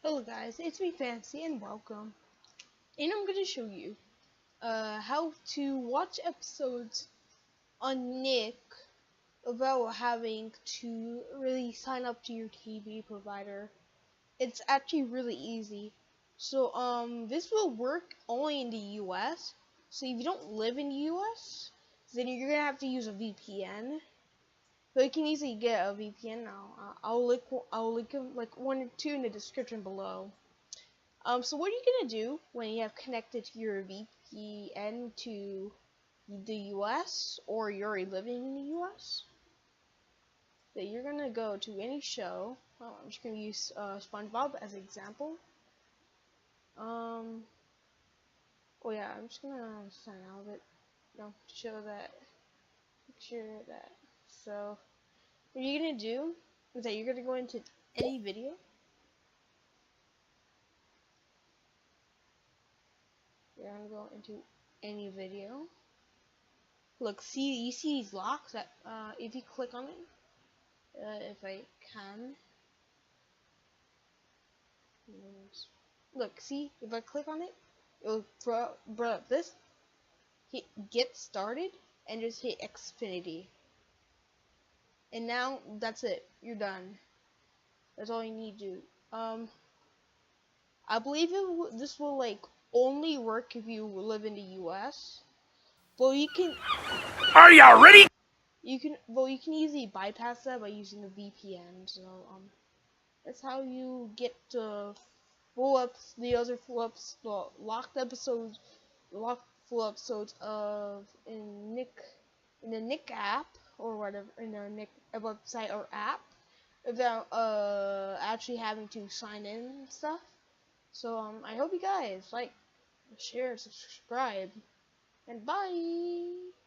Hello guys, it's me Fancy and welcome. And I'm gonna show you how to watch episodes on Nick without having to really sign up to your TV provider. It's actually really easy. So this will work only in the US. So if you don't live in the US, then you're gonna have to use a VPN. But you can easily get a VPN now. I'll link like one or two in the description below. So what are you gonna do when you have connected your VPN to the US or you're already living in the US? So you're gonna go to any show. I'm just gonna use SpongeBob as an example. Um, oh yeah, I'm just gonna sign out of it, to show that, picture that. So what you're gonna do is that you're gonna go into any video. You're gonna go into any video. Look, you see these locks that if you click on it. If I can. Look, see, if I click on it, it will bring up this. Hit get started and just hit Xfinity. And now that's it. You're done. That's all you need to do. I believe this will like only work if you live in the US. Well, you can. Are ya ready? You can easily bypass that by using a VPN. So that's how you get locked episodes, locked full episodes of in the Nick app or whatever, in the Nick website or app, without actually having to sign in and stuff. So I hope you guys like, share, subscribe, and bye.